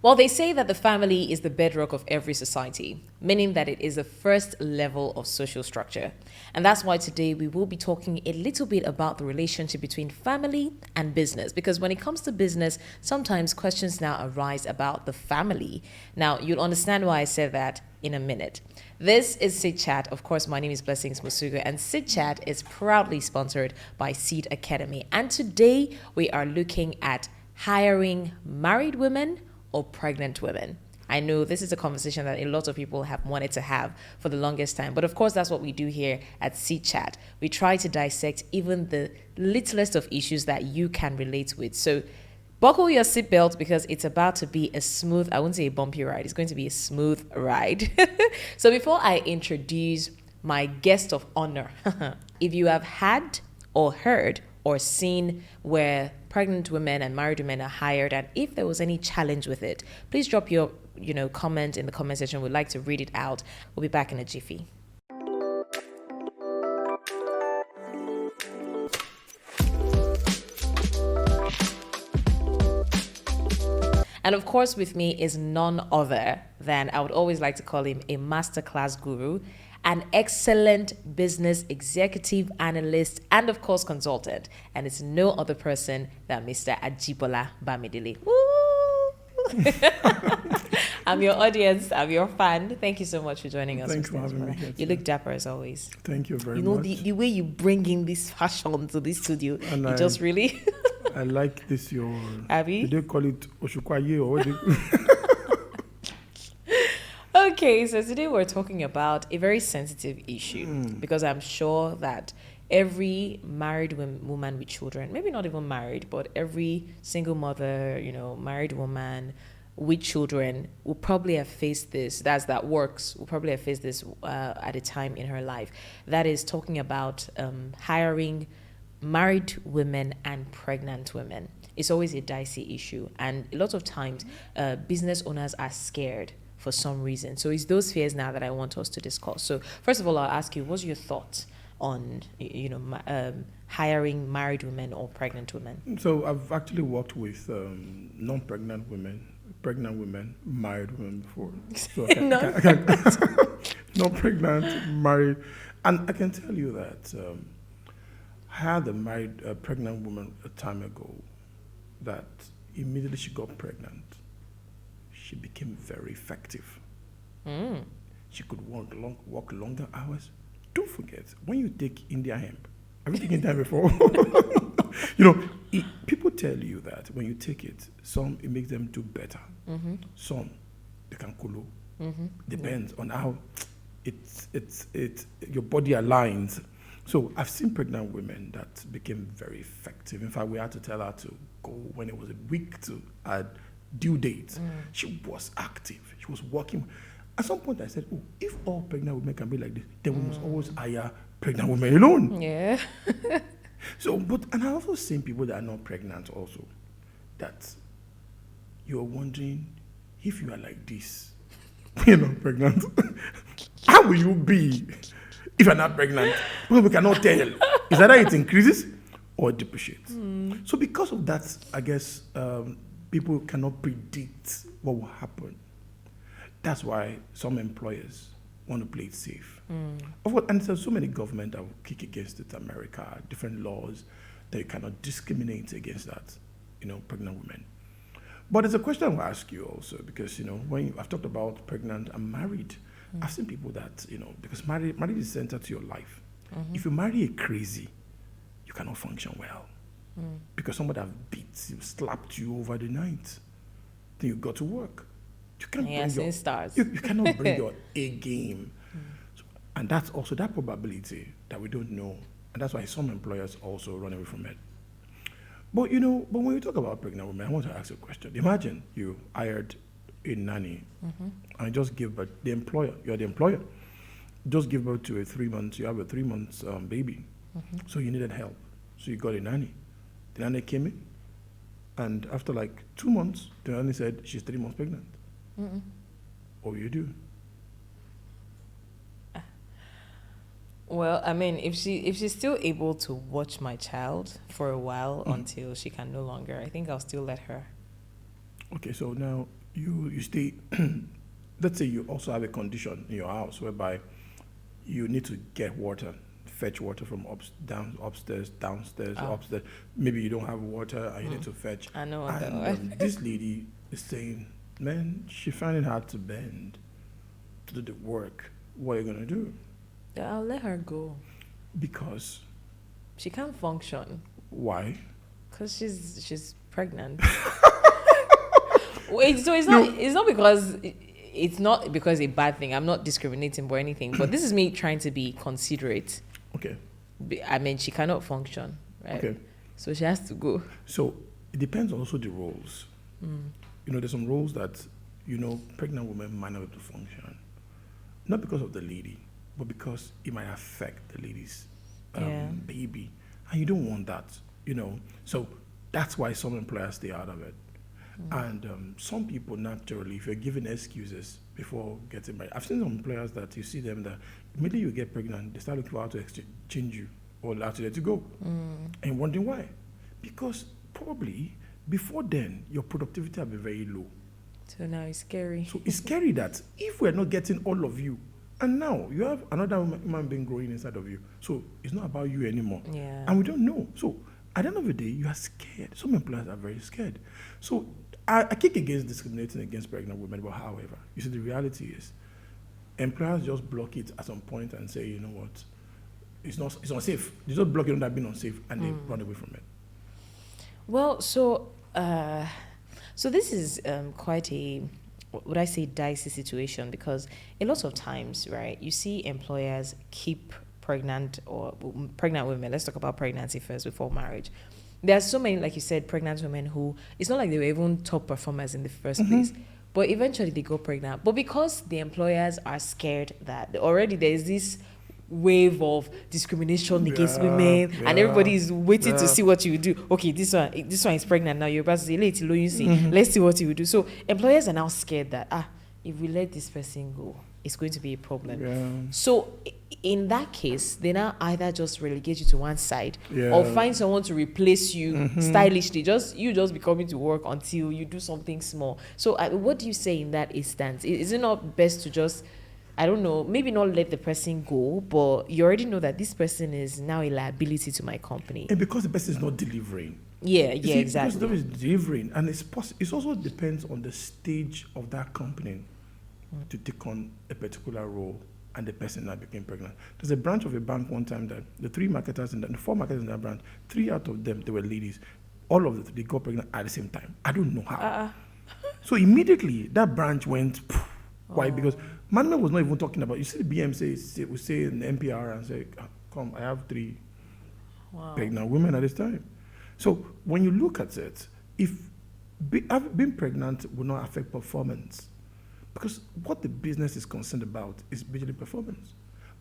Well, they say that the family is the bedrock of every society, meaning that it is the first level of social structure. And that's why today we will be talking a little bit about the relationship between family and business. Because when it comes to business, sometimes questions now arise about the family. Now, you'll understand why I said that in a minute. This is Ceed Chat. Of course, my name is Blessings Musugu, and Ceed Chat is proudly sponsored by Ceed Academy. And today we are looking at hiring married women or pregnant women. I know this is a conversation that a lot of people have wanted to have for the longest time. But of course, that's what we do here at Ceed Chat. We try to dissect even the littlest of issues that you can relate with. So buckle your seatbelt because it's about to be a smooth, I wouldn't say a bumpy ride. It's going to be a smooth ride. So before I introduce my guest of honor, if you have had or heard or seen where pregnant women and married women are hired, and if there was any challenge with it, please drop your comment in the comment section. We'd like to read it out. We'll be back in a jiffy. And of course, with me is none other than, I would always like to call him a masterclass guru, an excellent business executive, analyst, and of course, consultant. And it's no other person than Mr. Ajibola Bamidele. Woo! I'm your audience. I'm your fan. Thank you so much for joining us. Thanks for having me here. You look dapper as always. Thank you very much. The way you bring in this fashion to this studio, And you just really... I like this, your... Abby? Did they call it Oshukwaye or what? Okay, so today we're talking about a very sensitive issue because I'm sure that every married woman with children, maybe not even married, but every single mother, married woman with children will probably have faced this, will probably have faced this at a time in her life. That is talking about hiring married women and pregnant women. It's always a dicey issue, and a lot of times business owners are scared for some reason. So it's those fears now that I want us to discuss. So first of all, I'll ask you, what's your thoughts on hiring married women or pregnant women? So I've actually worked with non-pregnant women, pregnant women, married women before. So I can not pregnant, married, and I can tell you that I had a pregnant woman a time ago that immediately she got pregnant, she became very effective. She could work longer hours. Don't forget, when you take India hemp, have you taken India before? People tell you that when you take it, it makes them do better. Some, they can kolo. Depends on how your body aligns. So I've seen pregnant women that became very effective. In fact, we had to tell her to go when it was a week to due date. She was active. She was working. At some point, I said, if all pregnant women can be like this, then we must always hire pregnant women alone. Yeah. And I've also seen people that are not pregnant also, that you're wondering, if you are like this, you're not pregnant, how will you be if you're not pregnant? Because we cannot tell. Is either it increases or it depreciates. So because of that, I guess people cannot predict what will happen. That's why some employers want to play it safe. Of course, and there's so many governments that will kick against it. America, different laws that you cannot discriminate against that, pregnant women. But there's a question I will ask you also, because when I've talked about pregnant and married, I've seen people that because marriage is centered to your life. If you marry a crazy, you cannot function well because somebody have beat you, slapped you over the night. Then you got to work. You can't bring stars. You cannot bring your A game. And that's also that probability that we don't know. And that's why some employers also run away from it. But when you talk about pregnant women, I want to ask you a question. Imagine you hired a nanny and just give birth, you're the employer, just give birth to you have a 3 months baby. So you needed help. So you got a nanny. The nanny came in, and after like 2 months, the nanny said she's 3 months pregnant. What will you do? Well, I mean, if she's still able to watch my child for a while until she can no longer, I think I'll still let her. Okay, so now you stay. Let's say you also have a condition in your house whereby you need to get water, fetch water from upstairs, downstairs, upstairs. Maybe you don't have water and you need to fetch. I know what that And this lady is saying, man, she found it hard to bend to do the work. What are you gonna do? I'll let her go. Because She can't function. why? Because she's pregnant. Wait, so it's not because it's not because a bad thing. I'm not discriminating or anything, but this is me trying to be considerate. Okay. I mean, she cannot function, right? Okay. So she has to go. So it depends also the roles. There's some roles that, pregnant women might not be able to function. Not because of the lady, but because it might affect the lady's baby. And you don't want that, So that's why some employers stay out of it. And some people naturally, if you're giving excuses before getting married, I've seen some employers that you see them that immediately you get pregnant, they start looking for how to change you or how to let you go. And wondering why. Because probably before then, your productivity have been very low. So now it's scary. So it's scary that if we're not getting all of you, and now you have another human being growing inside of you. So it's not about you anymore. Yeah. And we don't know. So at the end of the day, you are scared. Some employers are very scared. So I kick against discriminating against pregnant women, but however, you see, the reality is employers just block it at some point and say, you know what, it's unsafe. They just block it on that being unsafe and they run away from it. Well, so this is quite a, would I say, dicey situation, because a lot of times, right, you see employers keep pregnant women. Let's talk about pregnancy first before marriage. There are so many, like you said, pregnant women who, it's not like they were even top performers in the first place, but eventually they go pregnant. But because the employers are scared that already there is this wave of discrimination against women, and everybody is waiting to see what you do. Okay, this one is pregnant now. You're about to say, let's see what you will do. So employers are now scared that if we let this person go, it's going to be a problem. Yeah. So in that case, they now either just relegate you to one side or find someone to replace you stylishly. You just be coming to work until you do something small. So what do you say in that instance? Is it not best to just, I don't know, maybe not let the person go, but you already know that this person is now a liability to my company. And because the person is not delivering. Exactly. Because the person is delivering, and it also depends on the stage of that company to take on a particular role, and the person that became pregnant. There's a branch of a bank one time that the 4 marketers in that branch, 3 out of them, they were ladies. All of them, they got pregnant at the same time. I don't know how. So immediately, that branch went, why? Because management was not even talking about, you see the BM we say in the NPR and say, come, I have 3 pregnant women at this time. So when you look at it, if being pregnant will not affect performance, because what the business is concerned about is basically performance.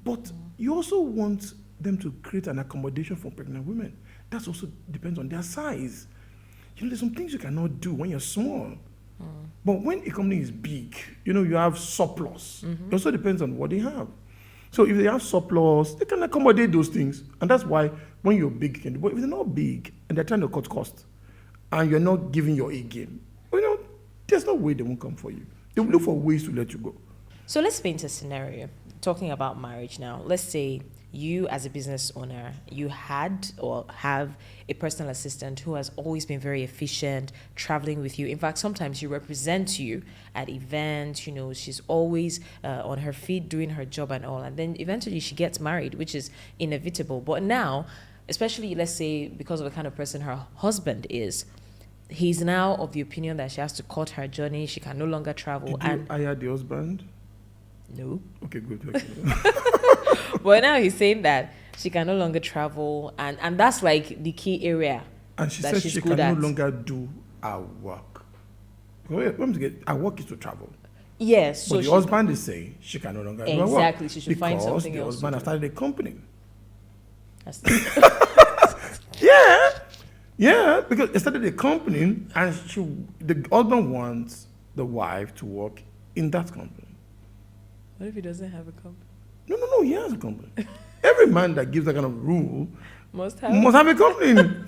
But you also want them to create an accommodation for pregnant women. That also depends on their size. There's some things you cannot do when you're small. But when a company is big, you have surplus. It also depends on what they have. So if they have surplus, they can accommodate those things. And that's why when you're big, you can do. But if they're not big and they're trying to cut costs and you're not giving your A game, there's no way they won't come for you. They will look for ways to let you go. So let's paint a scenario. Talking about marriage now. Let's say you as a business owner, you had or have a personal assistant who has always been very efficient, traveling with you. In fact, sometimes she represents you at events, she's always on her feet doing her job and all. And then eventually she gets married, which is inevitable. But now, especially let's say because of the kind of person her husband is, he's now of the opinion that she has to cut her journey. She can no longer travel. Did you hire the husband? No. Okay, good. But now he's saying that she can no longer travel, and that's like the key area. And she said she can no longer do her work. Her work is to travel. Yes. So but the husband is saying she can no longer do her work. Exactly. She should find something else. Because the husband has started a company. Yeah, because they started a company, and the husband wants the wife to work in that company. What if he doesn't have a company? No, he has a company. Every man that gives that kind of rule must have a company.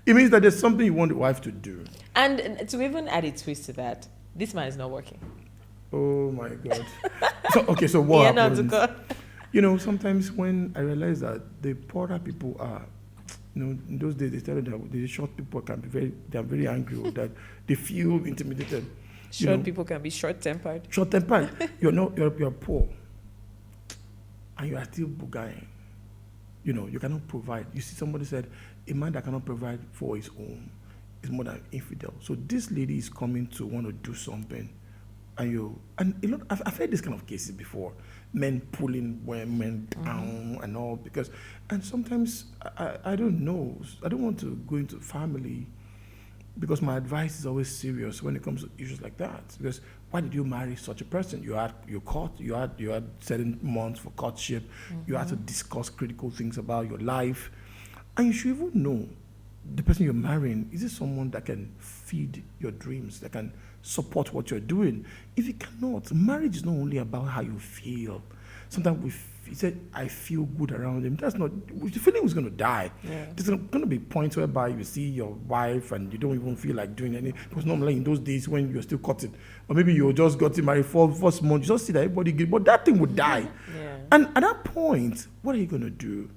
It means that there's something you want the wife to do. And to even add a twist to that, This man is not working. Oh my God. So what Yeah, not to happens? God. Sometimes when I realize that the poorer people are, in those days they started that the short people they're very angry or that they feel intimidated. Short people can be short-tempered. Short-tempered. You're poor, and you are still bugaing. You cannot provide. You see, somebody said, a man that cannot provide for his own is more than infidel. So this lady is coming to want to do something, and I've heard this kind of cases before. Men pulling women down and all and sometimes I don't know. I don't want to go into family because my advice is always serious when it comes to issues like that. Because why did you marry such a person? You had certain months for courtship. You had to discuss critical things about your life, and you should even know the person you're marrying. Is it someone that can feed your dreams, that can support what you're doing? If you cannot, marriage is not only about how you feel. Sometimes he said, I feel good around him. That's not, the feeling is going to die. Yeah. There's going to be points whereby you see your wife and you don't even feel like doing anything. Because normally in those days when you're still cutting, or maybe you just got married for first month, you just see that everybody good, but that thing would die. Yeah. And at that point, what are you going to do?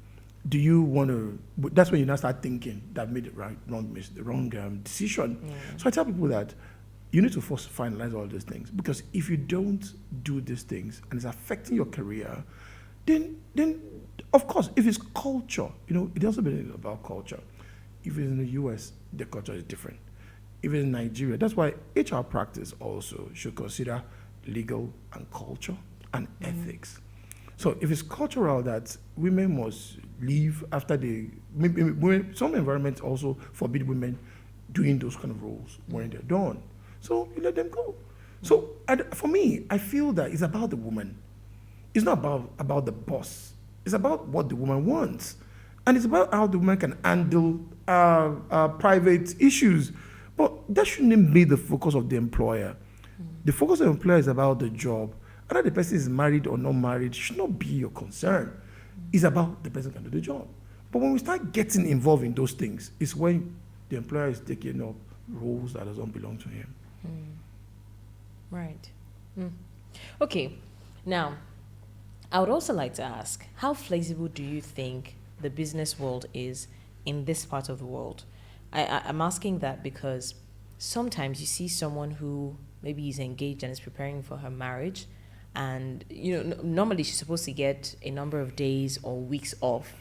Do you want to, that's when you now start thinking that made the wrong decision. Yeah. So I tell people that you need to first finalize all these things, because if you don't do these things and it's affecting your career, then of course, if it's culture, it also be about culture. If it's in the US, the culture is different. If it's in Nigeria, that's why HR practice also should consider legal and culture and ethics. So if it's cultural that women must leave after some environments also forbid women doing those kind of roles when they're done. So you let them go. So for me, I feel that it's about the woman. It's not about the boss. It's about what the woman wants. And it's about how the woman can handle private issues. But that shouldn't be the focus of the employer. The focus of the employer is about the job. Whether the person is married or not married should not be your concern. It's about the person can do the job. But when we start getting involved in those things, it's when the employer is taking up roles that don't belong to him. Right. Okay. Now, I would also like to ask, how flexible do you think the business world is in this part of the world? I'm asking that because sometimes you see someone who maybe is engaged and is preparing for her marriage, and normally she's supposed to get a number of days or weeks off,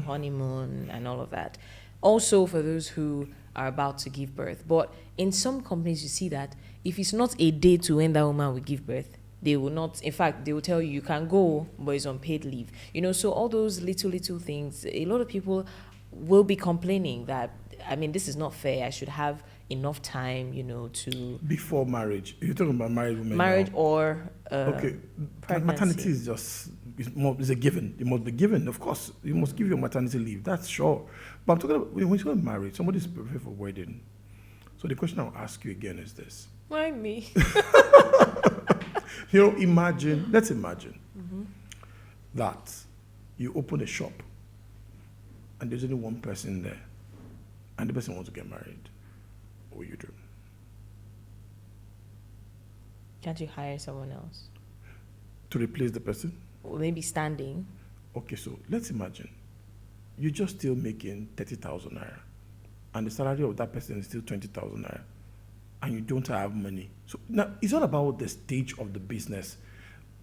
honeymoon and all of that. Also for those who are about to give birth. But in some companies, you see that if it's not a day to when that woman will give birth, they will not. In fact, they will tell you can go, but it's on paid leave. So all those little things, a lot of people will be complaining that, this is not fair. I should have enough time, to... Before marriage. You're talking about married women marriage now. Or pregnancy. Maternity is just, it's a given. It must be given, of course. You must give your maternity leave, that's sure. But I'm talking about, when you're married, somebody's prepared for wedding. So the question I'll ask you again is this. Why me? Let's imagine that you open a shop and there's only one person there and the person wants to get married. What will you do? Can't you hire someone else? To replace the person? Or maybe standing. Okay, so let's imagine you're just still making 30,000 naira and the salary of that person is still 20,000 naira. And you don't have money. So now it's all about the stage of the business.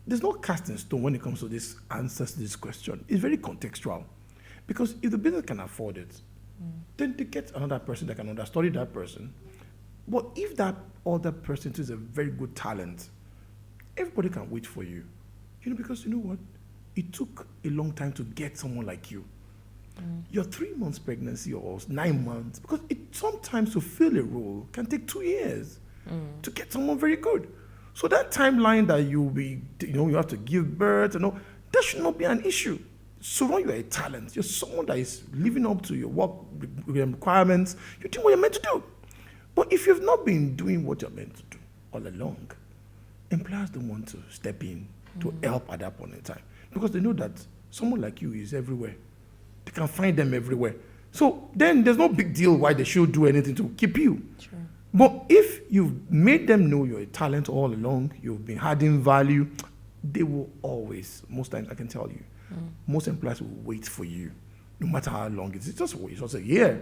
There's no cast in stone when it comes to this answers to this question. It's very contextual. Because if the business can afford it, then they get another person that can understudy that person. But if that other person is a very good talent, everybody can wait for you. Because you know what? It took a long time to get someone like you. Your 3 months pregnancy or 9 months, because sometimes to fill a role can take 2 years to get someone very good. So that timeline that you have to give birth, that should not be an issue. So when you're a talent, you're someone that is living up to your work requirements, you're doing what you're meant to do. But if you've not been doing what you're meant to do all along, employers don't want to step in to help at that point in time, because they know that someone like you is everywhere. They can find them everywhere. So then there's no big deal why they should do anything to keep you. Sure. But if you've made them know you're a talent all along, you've been adding value, they will always, most times I can tell you, most employers will wait for you, no matter how long it is. It's just wait, it's just a year.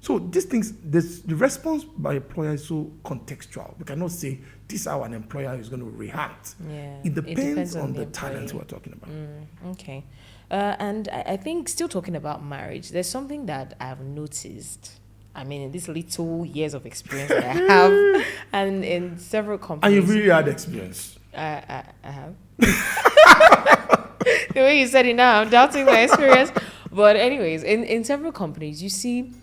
So these things, the response by employer is so contextual. We cannot say this is how an employer is going to react. Yeah, It depends on the employee. talent we're talking about. Okay. And I think still talking about marriage, there's something that I've noticed. I mean, in these little years of experience that I have, and in several And companies. you've really had experience. I have. The way you said it now, I'm doubting my experience. But anyways, in several companies, you see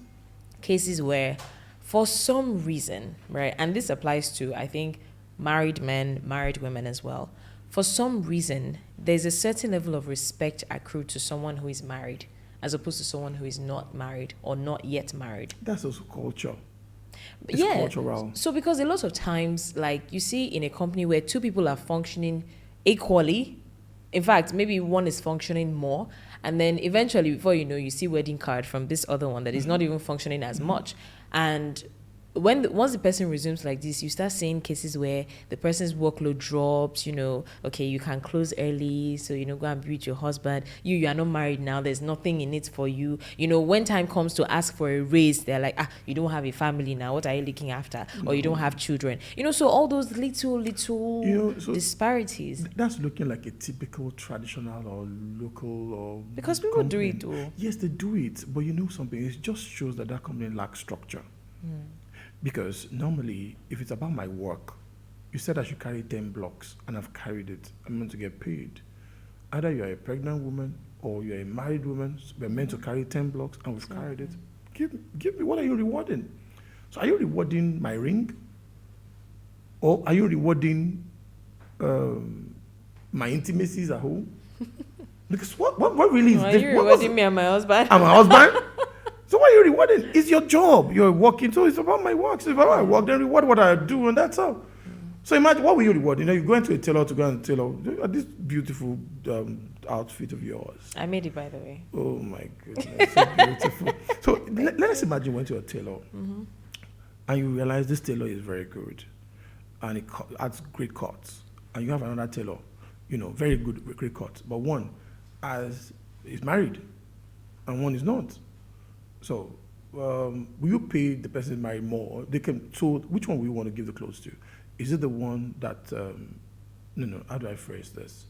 cases where for some reason, right, and this applies to, I think, married men, married women as well. For some reason, there's a certain level of respect accrued to someone who is married as opposed to someone who is not married or not yet married. That's also culture. But It's yeah. cultural. So because a lot of times, like you see in a company where two people are functioning equally, in fact, maybe one is functioning more, and then eventually, before you know, you see wedding card from this other one that is not even functioning as much. And once the person resumes like this, you start seeing cases where the person's workload drops, okay, you can close early, so, go and be with your husband. You are not married now. There's nothing in it for you. When time comes to ask for a raise, they're like, you don't have a family now. What are you looking after? Or you don't have children. So all those little disparities. That's looking like a typical traditional or local or because people company. do it, though. Yes, they do it. But you know something? It just shows that company lacks structure. Because normally, if it's about my work, you said I should carry 10 blocks, and I've carried it. I'm meant to get paid. Either you're a pregnant woman or you're a married woman. We're meant to carry 10 blocks, and we've carried it. Give me, what are you rewarding? So are you rewarding my ring? Or are you rewarding my intimacies at home? Because what really is Are this? you rewarding me and my husband? And my husband? So why are you rewarding? It's your job. You're working, so it's about my work. So if I work, then reward what I do, and that's all. So imagine, what will you reward? You go into a tailor to go and tailor this beautiful outfit of yours. I made it, by the way. Oh my goodness, so beautiful. So let us imagine you went to a tailor, and you realize this tailor is very good, and it adds great cuts. And you have another tailor, very good, great cuts. But one is married, and one is not. So, will you pay the person married more? So which one will you want to give the clothes to? Is it the one that, how do I phrase this?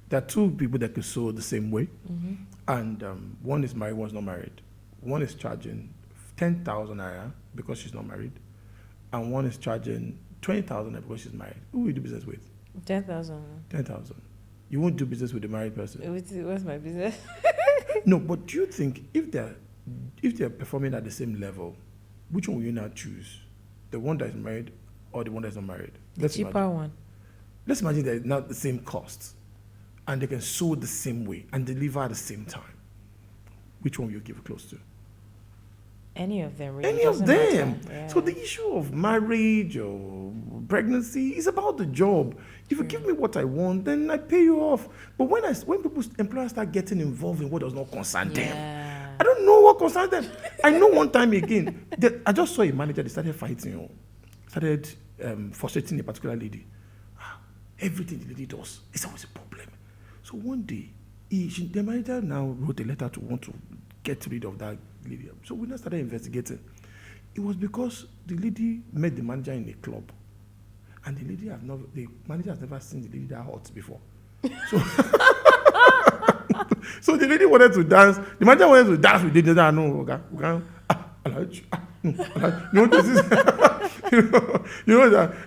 There are two people that can sew the same way, and one is married, one's not married. One is charging 10,000 naira because she's not married, and one is charging 20,000 naira because she's married. Who will you do business with? 10,000. 10,000. You won't do business with the married person. What's my business? No, but do you think if they're performing at the same level, which one will you now choose? The one that is married or the one that's not married? The cheaper one. Let's imagine they're not the same cost and they can sew the same way and deliver at the same time. Which one will you give close to? Any of them, really. Any of them. Yeah. So the issue of marriage or pregnancy is about the job. If you give me what I want, then I pay you off. But when employers start getting involved in what does not concern them, I don't know what concerns them. I know one time again, I just saw a manager, they started fighting, started frustrating a particular lady. Everything the lady does is always a problem. So one day, the manager now wrote a letter to want to get rid of that lady. So we now started investigating. It was because the lady met the manager in a club, and the manager has never seen the lady that hot before. So, so the lady wanted to dance. The manager wanted to dance with the lady. No, Alaji. You know this is.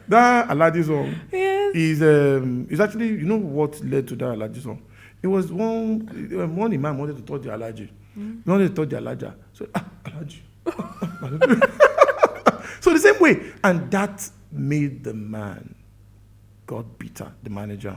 that Alaji song. Yes. Is actually what led to that Alaji song. It was one imam wanted to touch the Alaji. He wanted to touch the Alaja. So Alaji. So the same way, and that made the man got bitter. The manager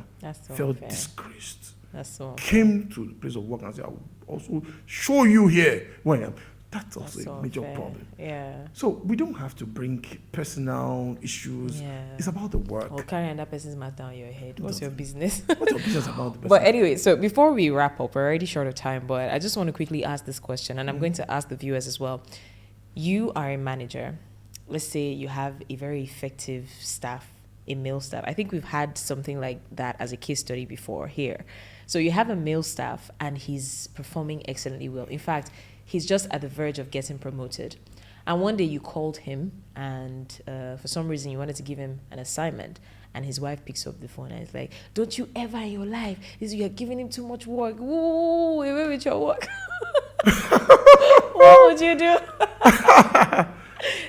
felt disgraced. That's so came to the place of work and said, "I will also show you here where I am." That's also a major problem. Yeah. So we don't have to bring personal issues. Yeah. It's about the work. Or carrying that person's matter on your head. What's your business? What's your business about the person? But anyway, so before we wrap up, we're already short of time, but I just want to quickly ask this question, and I'm going to ask the viewers as well. You are a manager, let's say you have a very effective staff, a male staff. I think we've had something like that as a case study before here. So you have a male staff and he's performing excellently well. In fact, he's just at the verge of getting promoted. And one day you called him and for some reason you wanted to give him an assignment. And his wife picks up the phone and it's like, don't you ever in your life, you're giving him too much work. Whoa, away with your work. What would you do?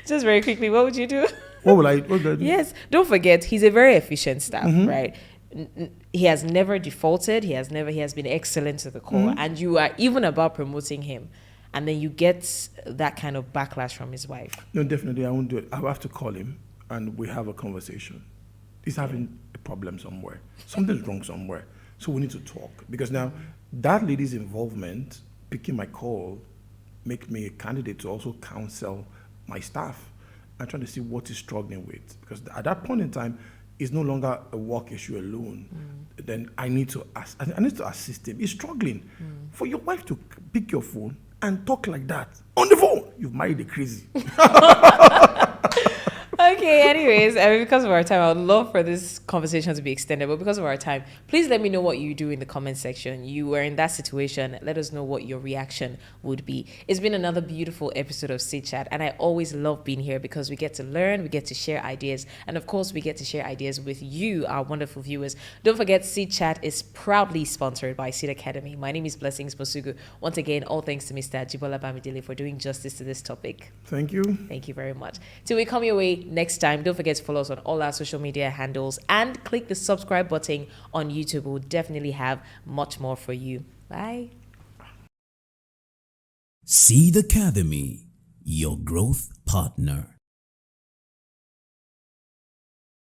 Just very quickly, what would you do? What would I do? Yes, don't forget, he's a very efficient staff, right? He has never defaulted. He has been excellent to the core. And you are even about promoting him. And then you get that kind of backlash from his wife. No, definitely, I won't do it. I will have to call him and we have a conversation. He's having a problem somewhere. Something's wrong somewhere. So we need to talk. Because now, that lady's involvement, picking my call, make me a candidate to also counsel my staff. I'm trying to see what he's struggling with. Because at that point in time, it's no longer a work issue alone. Then I need to assist him. He's struggling. For your wife to pick your phone and talk like that on the phone, you've married a crazy. Okay, anyways, because of our time, I would love for this conversation to be extended, but because of our time, please let me know what you do in the comment section. You were in that situation. Let us know what your reaction would be. It's been another beautiful episode of Ceed Chat, and I always love being here because we get to learn, we get to share ideas, and of course, we get to share ideas with you, our wonderful viewers. Don't forget, Ceed Chat is proudly sponsored by Ceed Academy. My name is Blessings Bosugu. Once again, all thanks to Mr. Jibola Bamidele for doing justice to this topic. Thank you. Thank you very much. Till we come your way next time, don't forget to follow us on all our social media handles and click the subscribe button on YouTube. We'll definitely have much more for you. Bye. Ceed Academy, your growth partner.